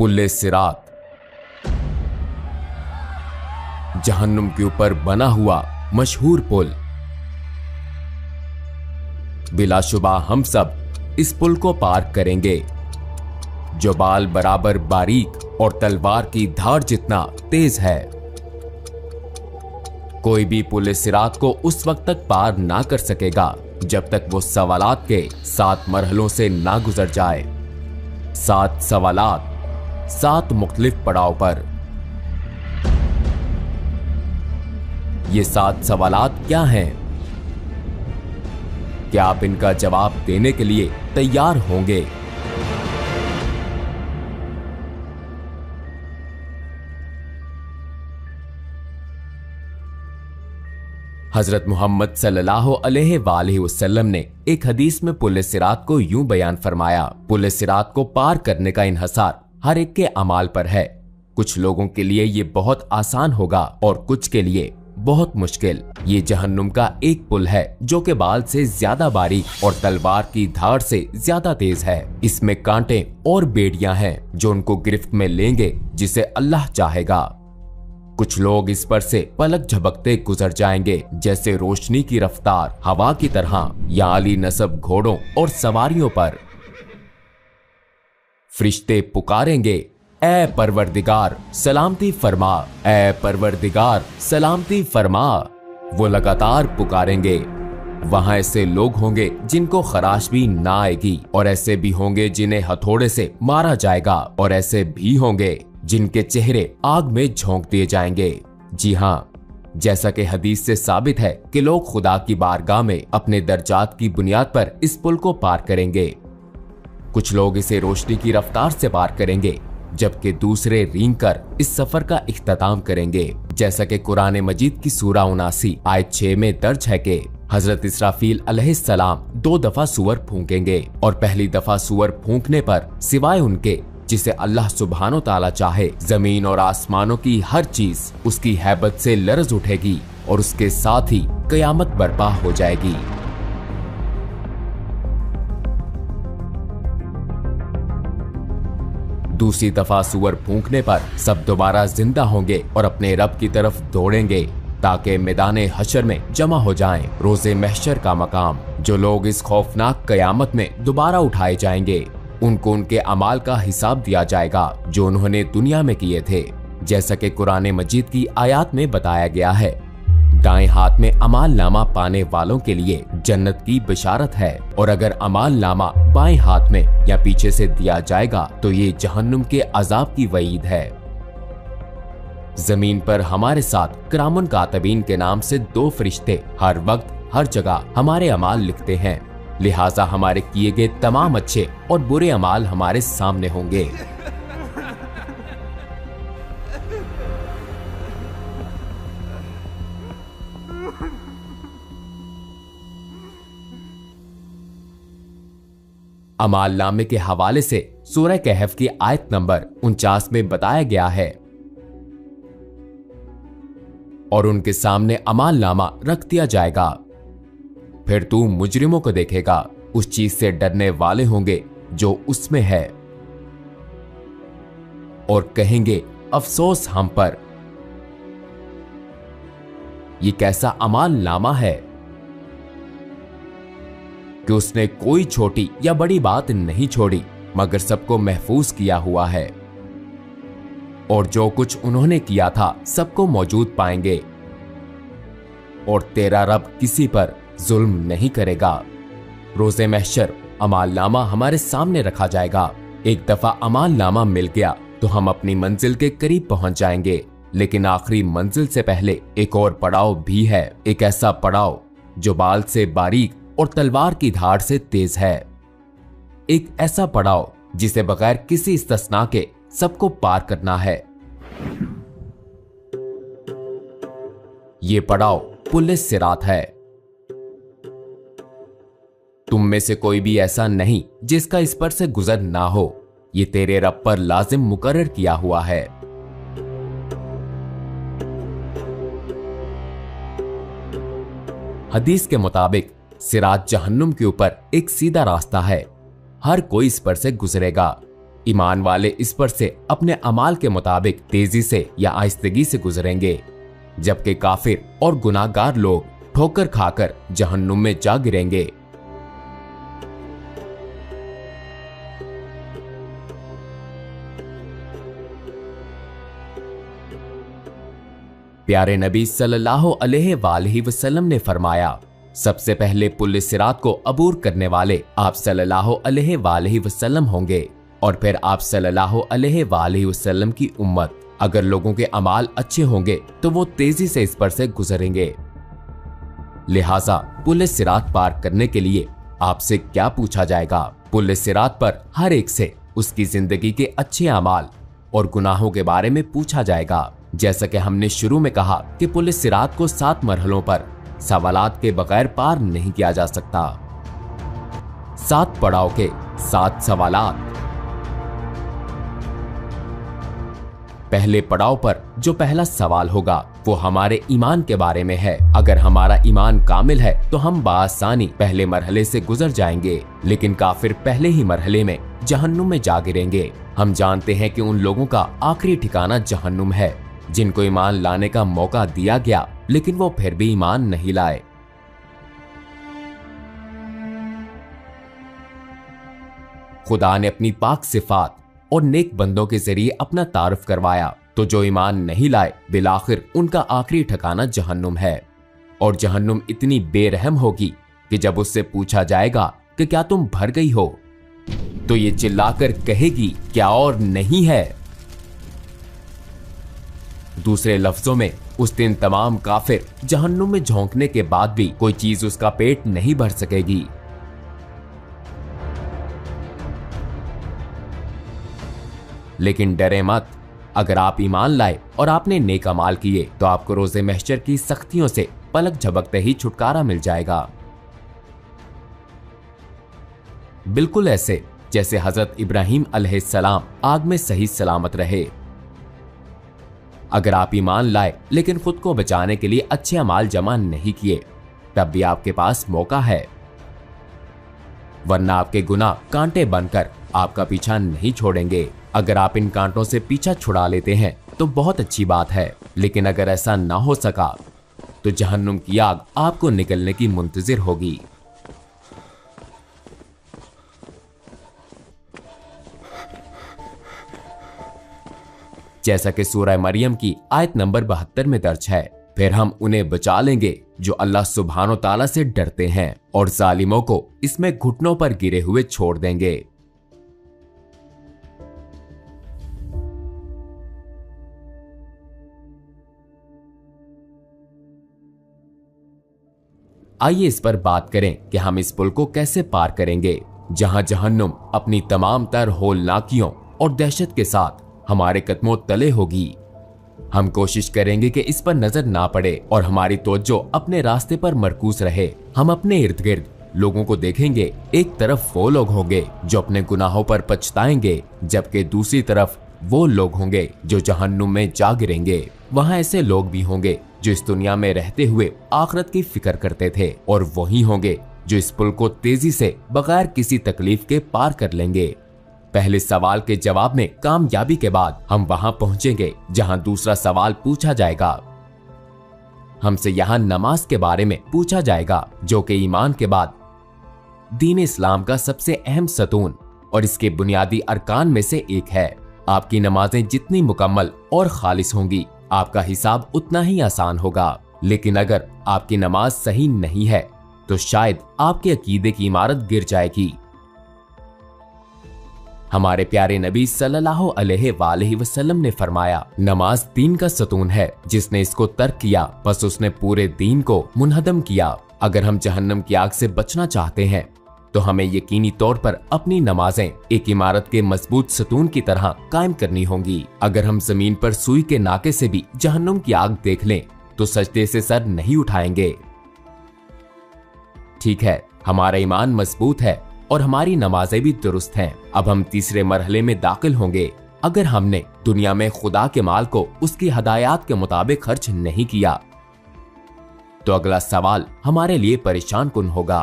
पुल सिरात, जहन्नुम के ऊपर बना हुआ मशहूर पुल। बिलाशुबा हम सब इस पुल को पार करेंगे, जो बाल बराबर बारीक और तलवार की धार जितना तेज है। कोई भी पुल सिरात को उस वक्त तक पार ना कर सकेगा जब तक वो सवालात के 7 मरहलों से ना गुजर जाए। 7 सवालात, 7 मुख्तलिफ पड़ाव पर। ये 7 सवालात क्या हैं? क्या आप इनका जवाब देने के लिए तैयार होंगे? हजरत मोहम्मद सल्लल्लाहु अलैहि वसल्लम ने एक हदीस में पुल सिरात को यूं बयान फरमाया, पुल सिरात को पार करने का इन्हसार हर एक के अमाल पर है। कुछ लोगों के लिए ये बहुत आसान होगा और कुछ के लिए बहुत मुश्किल। ये जहन्नुम का एक पुल है जो के बाल से ज्यादा बारीक और तलवार की धार से ज्यादा तेज है। इसमें कांटे और बेड़ियां हैं जो उनको गिरफ्त में लेंगे जिसे अल्लाह चाहेगा। कुछ लोग इस पर से पलक झपकते गुजर जाएंगे जैसे रोशनी की रफ्तार हवा की तरह, या आली नस्ब घोड़ों और सवारियों पर। फरिश्ते पुकारेंगे, ऐ परवरदिगार सलामती फरमा, ऐ परवरदिगार सलामती फरमा। वो लगातार पुकारेंगे। वहां ऐसे लोग होंगे जिनको खराश भी ना आएगी, और ऐसे भी होंगे जिन्हें हथौड़े से मारा जाएगा, और ऐसे भी होंगे जिनके चेहरे आग में झोंक दिए जाएंगे। जी हाँ, जैसा कि हदीस से साबित है कि लोग खुदा की बारगाह में अपने दर्जात की बुनियाद पर इस पुल को पार करेंगे। कुछ लोग इसे रोशनी की रफ्तार से पार करेंगे, जबकि दूसरे रेंग कर इस सफर का इख्तिताम करेंगे। जैसा कि कुरान मजीद की सूरा 79 आयत 6 में दर्ज है कि हजरत इसराफील अलैहिस्सलाम 2 दफा सूअर फूंकेंगे, और पहली दफा सूअर फूंकने पर सिवाय उनके जिसे अल्लाह सुब्हानो ताला चाहे, जमीन और आसमानों की हर चीज उसकी हैबत से लरज उठेगी और उसके साथ ही कयामत बर्पा हो जाएगी। दूसरी दफा सूअर फूंकने पर सब दोबारा जिंदा होंगे और अपने रब की तरफ दौड़ेंगे ताकि मैदाने हशर में जमा हो जाएं, रोजे महशर का मकाम। जो लोग इस खौफनाक कयामत में दोबारा उठाए जाएंगे, उनको उनके अमाल का हिसाब दिया जाएगा जो उन्होंने दुनिया में किए थे। जैसा कि कुरान मजीद की आयत में बताया गया है, दाएं हाथ में अमाल नामा पाने वालों के लिए जन्नत की बिशारत है, और अगर अमाल नामा बाएं हाथ में या पीछे से दिया जाएगा तो ये जहन्नुम के अजाब की वईद है। जमीन पर हमारे साथ किरामुन कातिबीन के नाम से 2 फरिश्ते हर वक्त हर जगह हमारे अमाल लिखते हैं, लिहाजा हमारे किए गए तमाम अच्छे और बुरे अमाल हमारे सामने होंगे। अमाल नामे के हवाले से सूरह कहफ की आयत नंबर 49 में बताया गया है, और उनके सामने अमाल नामा रख दिया जाएगा। फिर तू मुजरिमों को देखेगा, उस चीज से डरने वाले होंगे जो उसमें है, और कहेंगे अफसोस हम पर। ये कैसा अमाल नामा है कि उसने कोई छोटी या बड़ी बात नहीं छोड़ी, मगर सबको महफूज किया हुआ है, और जो कुछ उन्होंने किया था सबको मौजूद पाएंगे, और तेरा रब किसी पर जुल्म नहीं करेगा। रोजे महशर अमाल नामा हमारे सामने रखा जाएगा। एक दफा अमाल नामा मिल गया तो हम अपनी मंजिल के करीब पहुंच जाएंगे, लेकिन आखिरी मंजिल से पहले एक और पड़ाव भी है, एक ऐसा पड़ाव जो बाल से बारीक और तलवार की धार से तेज है। एक ऐसा पड़ाव जिसे बगैर किसी इस्तिस्ना के सबको पार करना है। ये पड़ाव पुल सिरात है। तुम में से कोई भी ऐसा नहीं जिसका इस पर से गुजर ना हो। ये तेरे रब पर लाजिम मुकर्रर किया हुआ है। हदीस के मुताबिक सिरात जहन्नुम के ऊपर एक सीधा रास्ता है, हर कोई इस पर से गुजरेगा। ईमान वाले इस पर से अपने अमाल के मुताबिक तेजी से या आहिस्तगी से गुजरेंगे, जबकि काफिर और गुनाहगार लोग ठोकर खाकर जहन्नुम में जा गिरेंगे। प्यारे नबी सल्लल्लाहु अलैहि वसल्लम ने फरमाया, सबसे पहले पुल सिरात को अबूर करने वाले आप सल्लल्लाहु अलैहि वसल्लम होंगे और फिर आप सल्लल्लाहु अलैहि वसल्लम की उम्मत। अगर लोगों के अमाल अच्छे होंगे तो वो तेजी से इस पर से गुजरेंगे। लिहाजा पुल सिरात पार करने के लिए आपसे क्या पूछा जाएगा? पुल सिरात पर हर एक से उसकी जिंदगी के अच्छे अमाल और गुनाहों के बारे में पूछा जाएगा। जैसा कि हमने शुरू में कहा कि पुल सिरात को 7 मरहलों पर सवालात के बगैर पार नहीं किया जा सकता। 7 पड़ाव के 7 सवालात। पहले पड़ाव पर जो पहला सवाल होगा वो हमारे ईमान के बारे में है। अगर हमारा ईमान कामिल है तो हम बासानी पहले मरहले से गुजर जाएंगे, लेकिन काफिर पहले ही मरहले में जहन्नुम में जा गिरेंगे। हम जानते हैं कि उन लोगों का आखिरी ठिकाना जहन्नुम है जिनको ईमान लाने का मौका दिया गया, लेकिन वो फिर भी ईमान नहीं लाए। खुदा ने अपनी पाक सिफात और नेक बंदों के जरिए अपना तारुफ करवाया, तो जो ईमान नहीं लाए बिलाखिर उनका आखिरी ठिकाना जहन्नुम है। और जहन्नुम इतनी बेरहम होगी कि जब उससे पूछा जाएगा कि क्या तुम भर गई हो, तो ये चिल्लाकर कहेगी क्या और नहीं है। दूसरे लफ्जों में उस दिन तमाम काफिर जहन्नुम में झोंकने के बाद भी कोई चीज उसका पेट नहीं भर सकेगी। लेकिन डरे मत, अगर आप ईमान लाए और आपने नेक अमाल किए तो आपको रोजे महशर की सख्तियों से पलक झपकते ही छुटकारा मिल जाएगा, बिल्कुल ऐसे जैसे हजरत इब्राहिम अलैहिस्सलाम आग में सही सलामत रहे। अगर आप ईमान लाए लेकिन खुद को बचाने के लिए अच्छे अमाल जमा नहीं किए, तब भी आपके पास मौका है, वरना आपके गुनाह कांटे बनकर आपका पीछा नहीं छोड़ेंगे। अगर आप इन कांटों से पीछा छुड़ा लेते हैं तो बहुत अच्छी बात है, लेकिन अगर ऐसा ना हो सका तो जहन्नुम की आग आपको निकलने की मुंतजिर होगी। जैसा कि सूरह मरियम की आयत नंबर 72 में दर्ज है, फिर हम उन्हें बचा लेंगे जो अल्लाह सुब्हानो ताला से डरते हैं और जालिमों को इसमें घुटनों पर गिरे हुए छोड़ देंगे। आइए इस पर बात करें कि हम इस पुल को कैसे पार करेंगे, जहां जहन्नुम अपनी तमाम तर होलनाकियों और दहशत के साथ हमारे कदमों तले होगी। हम कोशिश करेंगे कि इस पर नजर ना पड़े और हमारी तवज्जो अपने रास्ते पर मरकूज रहे। हम अपने इर्द गिर्द लोगों को देखेंगे। एक तरफ वो लोग होंगे जो अपने गुनाहों पर पछताएंगे, जबकि दूसरी तरफ वो लोग होंगे जो जहन्नुम में जा गिरेंगे। वहाँ ऐसे लोग भी होंगे जो इस दुनिया में रहते हुए आखिरत की फिक्र करते थे, और वही होंगे जो इस पुल को तेजी से बगैर किसी तकलीफ के पार कर लेंगे। पहले सवाल के जवाब में कामयाबी के बाद हम वहां पहुंचेंगे जहां दूसरा सवाल पूछा जाएगा। हमसे यहां नमाज के बारे में पूछा जाएगा, जो कि ईमान के बाद दीन इस्लाम का सबसे अहम सतून और इसके बुनियादी अरकान में से एक है। आपकी नमाजें जितनी मुकम्मल और खालिस होंगी, आपका हिसाब उतना ही आसान होगा। लेकिन अगर आपकी नमाज सही नहीं है तो शायद आपके अकीदे की इमारत गिर जाएगी। हमारे प्यारे नबी सल्लल्लाहु अलैहि वसल्लम ने फरमाया, नमाज दीन का सतून है, जिसने इसको तर्क किया बस उसने पूरे दीन को मुनहदम किया। अगर हम जहन्नम की आग से बचना चाहते हैं तो हमें यकीनी तौर पर अपनी नमाजें एक इमारत के मजबूत सतून की तरह कायम करनी होंगी। अगर हम जमीन पर सुई के नाके से भी जहन्नुम की आग देख लें तो सजदे से सर नहीं उठाएंगे। ठीक है, हमारा ईमान मजबूत है और हमारी नमाजें भी दुरुस्त हैं। अब हम तीसरे मरहले में दाखिल होंगे। अगर हमने दुनिया में खुदा के माल को उसकी हदायत के मुताबिक खर्च नहीं किया तो अगला सवाल हमारे लिए परेशान कुन होगा,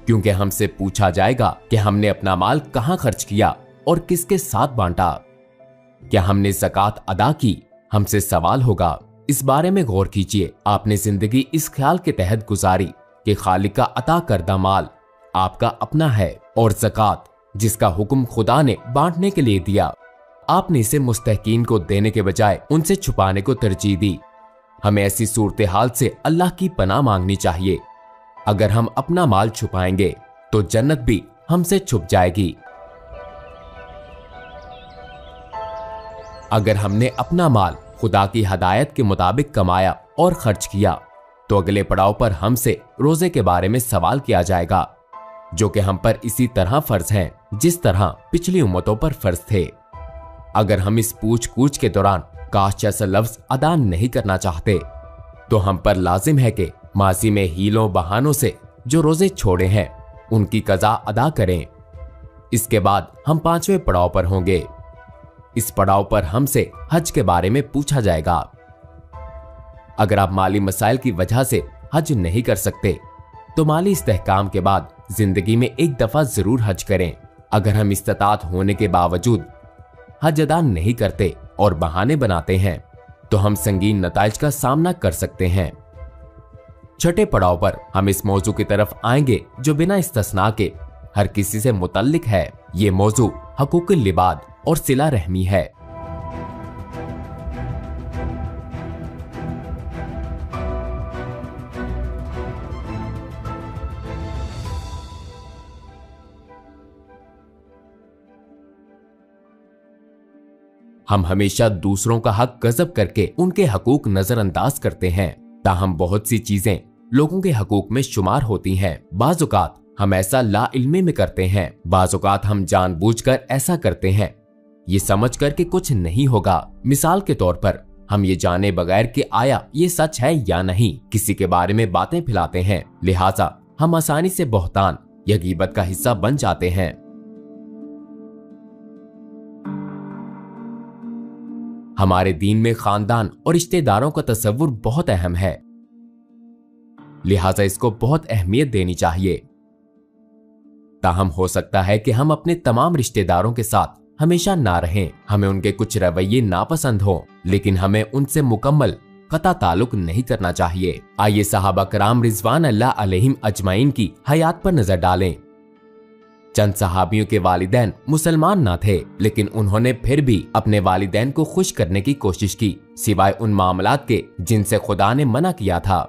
क्योंकि हमसे पूछा जाएगा कि हमने अपना माल कहां खर्च किया और किसके साथ बांटा। क्या हमने ज़कात अदा की, हमसे सवाल होगा। इस बारे में गौर कीजिए। आपने जिंदगी इस ख्याल के तहत गुजारी कि खालिक का अता करदा माल आपका अपना है और ज़कात जिसका हुक्म खुदा ने बांटने के लिए दिया, आपने इसे मुस्तहकीन को देने के बजाय उनसे छुपाने को तरजीह दी। हमें ऐसी सूरत हाल से अल्लाह की पनाह मांगनी चाहिए। अगर हम अपना माल छुपाएंगे तो जन्नत भी हमसे छुप जाएगी। अगर हमने अपना माल खुदा की हदायत के मुताबिक कमाया और खर्च किया तो अगले पड़ाव पर हमसे रोजे के बारे में सवाल किया जाएगा, जो कि हम पर इसी तरह फर्ज हैं जिस तरह पिछली उम्मतों पर फर्ज थे। अगर हम इस पूछ कूछ के दौरान काश जैसा लफ्ज अदा नहीं करना चाहते तो हम पर लाजिम है कि माजी में हीलों बहानों से जो रोजे छोड़े हैं उनकी कज़ा अदा करें। इसके बाद हम 5वें पड़ाव पर होंगे। इस पड़ाव पर हमसे हज के बारे में पूछा जाएगा। अगर आप माली मसाइल की वजह से हज नहीं कर सकते तो माली इस्तेहकाम के बाद जिंदगी में एक दफा जरूर हज करें। अगर हम इस्तात होने के बावजूद हज अदा नहीं करते और बहाने बनाते हैं तो हम संगीन नताइज का सामना कर सकते हैं। छठे पड़ाव पर हम इस मौजू की तरफ आएंगे जो बिना इस्तिस्ना के हर किसी से मुतल्लिक है। ये मौजू हकूकुल लिबाद और सिला रहमी है। हम हमेशा दूसरों का हक गजब करके उनके हकूक नजरअंदाज करते हैं, ताहम बहुत सी चीजें लोगों के हकूक में शुमार होती हैं। बाज़ औक़ात हम ऐसा ला इल्मी में करते हैं, बाज़ औक़ात हम जानबूझकर ऐसा करते हैं ये समझ कर कि कुछ नहीं होगा। मिसाल के तौर पर हम ये जाने बगैर कि आया ये सच है या नहीं किसी के बारे में बातें फैलाते हैं, लिहाजा हम आसानी से बहतान या गीबत का हिस्सा बन जाते हैं। हमारे दीन में खानदान और रिश्तेदारों का तस्वुर बहुत अहम है, लिहाजा इसको बहुत अहमियत देनी चाहिए। ताहम हो सकता है कि हम अपने तमाम रिश्तेदारों के साथ हमेशा ना रहें, हमें उनके कुछ रवैये नापसंद हो, लेकिन हमें उनसे मुकम्मल कता ताल्लुक नहीं करना चाहिए। आइए सहाबा कराम रिजवान अल्लाह अलैहिम अजमाइन की हयात पर नजर डालें। चंद सहाबियों के वालिदैन मुसलमान ना थे, लेकिन उन्होंने फिर भी अपने वालिदैन को खुश करने की कोशिश की, सिवाय उन मामलात के जिनसे खुदा ने मना किया था।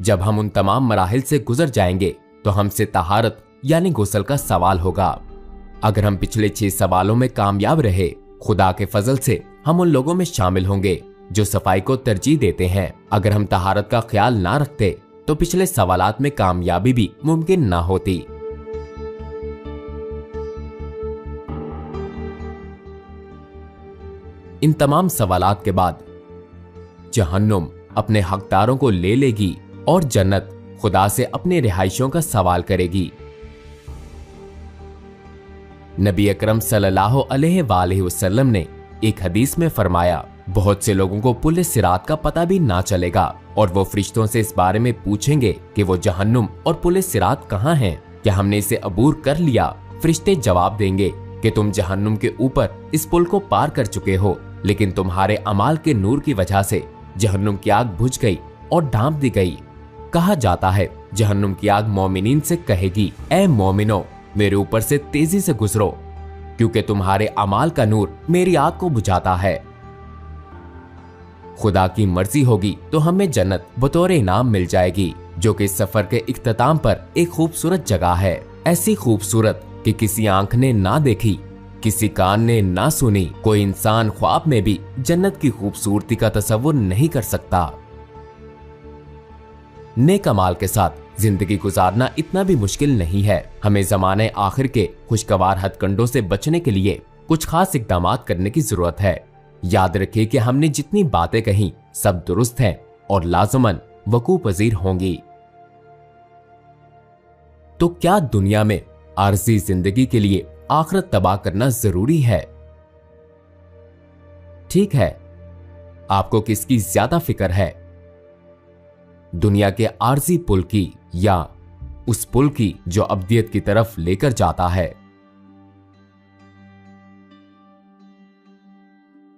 जब हम उन तमाम मराहिल से गुजर जाएंगे तो हमसे तहारत यानी गुस्ल का सवाल होगा। अगर हम पिछले 6 सवालों में कामयाब रहे, खुदा के फजल से हम उन लोगों में शामिल होंगे जो सफाई को तरजीह देते हैं। अगर हम तहारत का ख्याल ना रखते तो पिछले सवालात में कामयाबी भी मुमकिन ना होती। इन तमाम सवालात के बाद जहन्नुम अपने हकदारों को ले लेगी और जन्नत खुदा से अपने रिहाइशों का सवाल करेगी। नबी अकरम सल्लल्लाहु अलैहि वसल्लम ने एक हदीस में फरमाया, बहुत से लोगों को पुलिस सिरात का पता भी ना चलेगा और वो फरिश्तों से इस बारे में पूछेंगे कि वो जहन्नुम और पुलिस सिरात कहाँ हैं, क्या हमने इसे अबूर कर लिया। फरिश्ते जवाब देंगे कि तुम जहन्नुम के ऊपर इस पुल को पार कर चुके हो, लेकिन तुम्हारे अमाल के नूर की वजह से जहन्नुम की आग बुझ गई और ढांप दी गई। कहा जाता है जहन्नुम की आग मोमिनीन से कहेगी, ए मोमिनो मेरे ऊपर से तेजी से गुजरो, क्योंकि तुम्हारे अमाल का नूर मेरी आग को बुझाता है। खुदा की मर्जी होगी तो हमें जन्नत बतौर इनाम मिल जाएगी, जो कि सफर के इख्तिताम पर एक खूबसूरत जगह है। ऐसी खूबसूरत कि किसी आंख ने ना देखी, किसी कान ने ना सुनी, कोई इंसान ख्वाब में भी जन्नत की खूबसूरती का तस्वुर नहीं कर सकता। नेक अमाल के साथ जिंदगी गुजारना इतना भी मुश्किल नहीं है। हमें ज़माने आखिर के खुशगवार हथकंडों से बचने के लिए कुछ खास इक़दाम करने की जरूरत है। याद रखिए कि हमने जितनी बातें कही सब दुरुस्त हैं और लाज़मन वकू पजीर होंगी। तो क्या दुनिया में आरज़ी जिंदगी के लिए आखिरत तबाह करना जरूरी है? ठीक है, आपको किसकी ज्यादा फिक्र है, दुनिया के आरज़ी पुल की या उस पुल की जो अब्दियत की तरफ लेकर जाता है।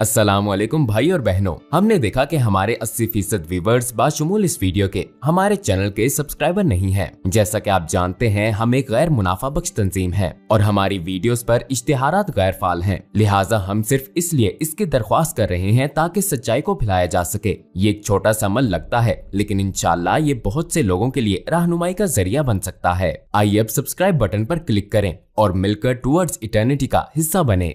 अस्सलामुअलैकुम भाई और बहनों, हमने देखा कि हमारे 80% व्यूवर्स बाशुमूल इस वीडियो के हमारे चैनल के सब्सक्राइबर नहीं हैं। जैसा कि आप जानते हैं, हम एक गैर मुनाफा बख्श तंजीम है और हमारी वीडियोस पर इश्तिहारात गैर फाल हैं। लिहाजा हम सिर्फ इसलिए इसकी दरख्वास्त कर रहे हैं ताकि सच्चाई को फैलाया जा सके। ये एक छोटा सा अमल लगता है, लेकिन इंशाल्लाह ये बहुत से लोगों के लिए रहनुमाई का जरिया बन सकता है। आइए अब सब्सक्राइब बटन पर क्लिक करें और मिलकर टुवर्ड्स इटर्निटी का हिस्सा बने।